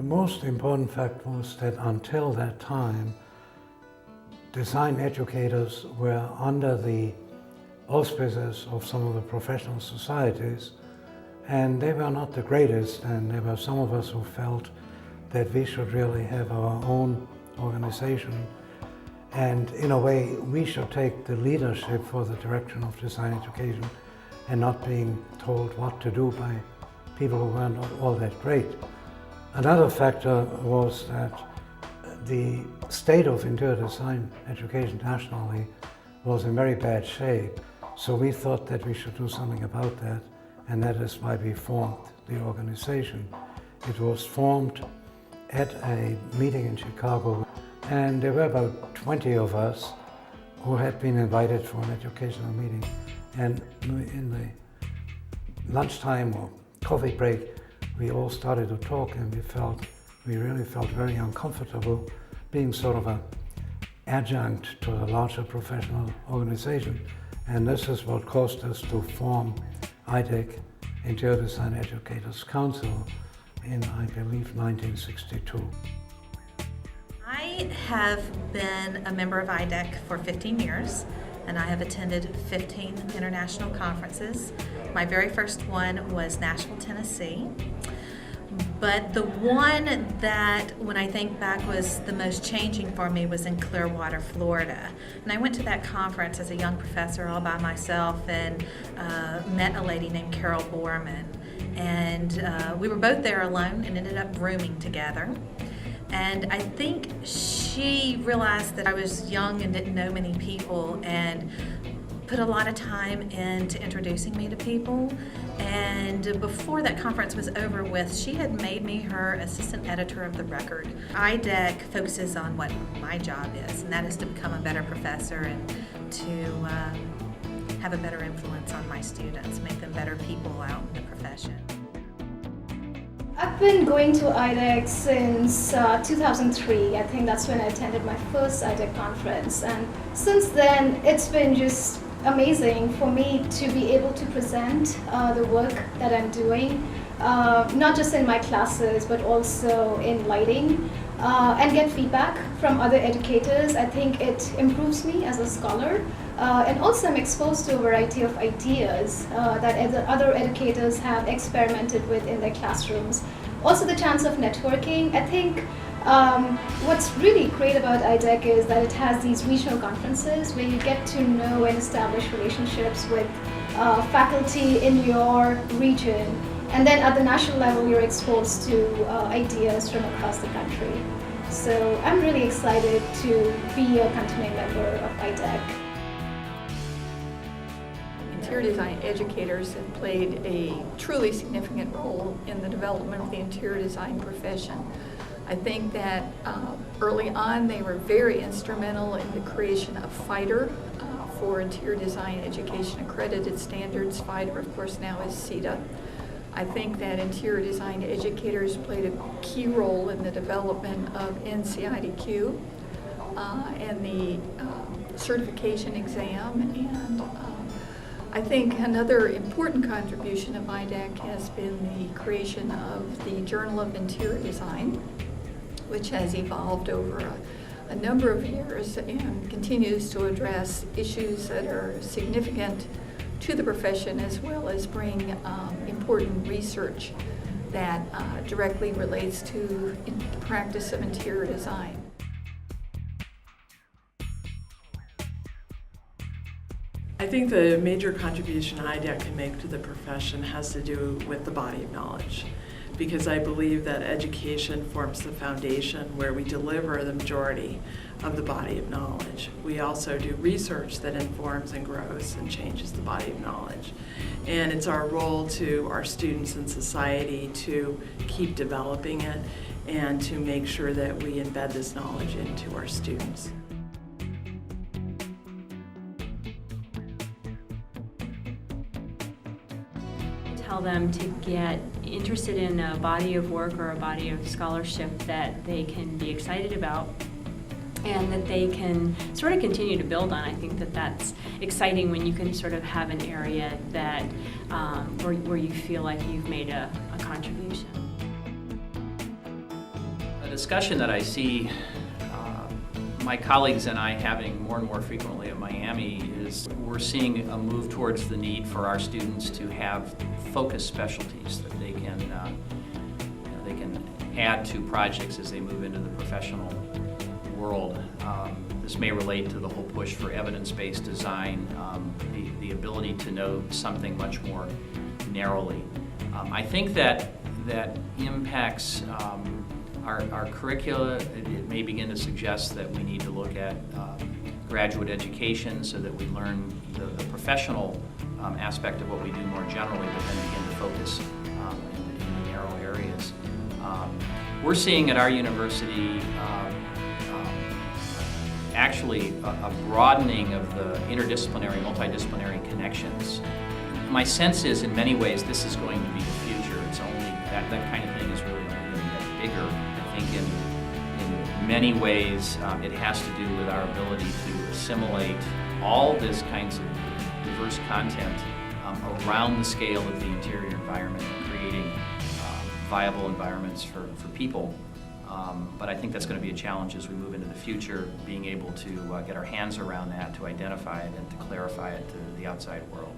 most important fact was that until that time, design educators were under the auspices of some of the professional societies, and they were not the greatest, and there were some of us who felt that we should really have our own organization, and in a way we should take the leadership for the direction of design education and not being told what to do by people who weren't all that great. Another factor was that the state of interior design education nationally was in very bad shape. So we thought that we should do something about that, and that is why we formed the organization. It was formed at a meeting in Chicago, and there were about 20 of us who had been invited for an educational meeting. And in the lunchtime or coffee break, we all started to talk, and we really felt very uncomfortable being sort of an adjunct to a larger professional organization. And this is what caused us to form IDEC, Interior Design Educators Council, in, I believe, 1962. I have been a member of IDEC for 15 years, and I have attended 15 international conferences. My very first one was Nashville, Tennessee. But the one that, when I think back, was the most changing for me was in Clearwater, Florida. And I went to that conference as a young professor all by myself and met a lady named Carol Borman. And we were both there alone and ended up rooming together. And I think she realized that I was young and didn't know many people, and put a lot of time into introducing me to people. And before that conference was over with, she had made me her assistant editor of the record. IDEC focuses on what my job is, and that is to become a better professor and to have a better influence on my students, make them better people out in the profession. I've been going to IDEC since 2003. I think that's when I attended my first IDEC conference. And since then, it's been just amazing for me to be able to present the work that I'm doing, not just in my classes, but also in lighting, and get feedback from other educators. I think it improves me as a scholar. And also I'm exposed to a variety of ideas that other educators have experimented with in their classrooms. Also the chance of networking. I think what's really great about IDEC is that it has these regional conferences where you get to know and establish relationships with faculty in your region. And then at the national level, you're exposed to ideas from across the country. So I'm really excited to be a continuing member of IDEC. Interior design educators have played a truly significant role in the development of the interior design profession. I think that early on they were very instrumental in the creation of FIDER for interior design education accredited standards. FIDER, of course, now is CETA. I think that interior design educators played a key role in the development of NCIDQ and the certification exam, and I think another important contribution of IDEC has been the creation of the Journal of Interior Design, which has evolved over a number of years and continues to address issues that are significant to the profession, as well as bring important research that directly relates to the practice of interior design. I think the major contribution IDEC can make to the profession has to do with the body of knowledge, because I believe that education forms the foundation where we deliver the majority of the body of knowledge. We also do research that informs and grows and changes the body of knowledge. And it's our role to our students and society to keep developing it and to make sure that we embed this knowledge into our students. Tell them to get interested in a body of work or a body of scholarship that they can be excited about and that they can sort of continue to build on. I think that that's exciting when you can sort of have an area that where you feel like you've made a contribution. discussion that I see my colleagues and I having more and more frequently at Miami is we're seeing a move towards the need for our students to have focused specialties that they can add to projects as they move into the professional world. This may relate to the whole push for evidence-based design, the ability to know something much more narrowly. I think that impacts our curricula. It may begin to suggest that we need to look at graduate education so that we learn the professional aspect of what we do more generally, but then begin to focus in the narrow areas. We're seeing at our university actually a broadening of the interdisciplinary, multidisciplinary connections. My sense is, in many ways, this is going to be the future. It's only that kind of thing is really only going to get bigger. I think in many ways it has to do with our ability to assimilate all this kinds of diverse content around the scale of the interior environment and creating viable environments for people. But I think that's going to be a challenge as we move into the future, being able to get our hands around that, to identify it and to clarify it to the outside world.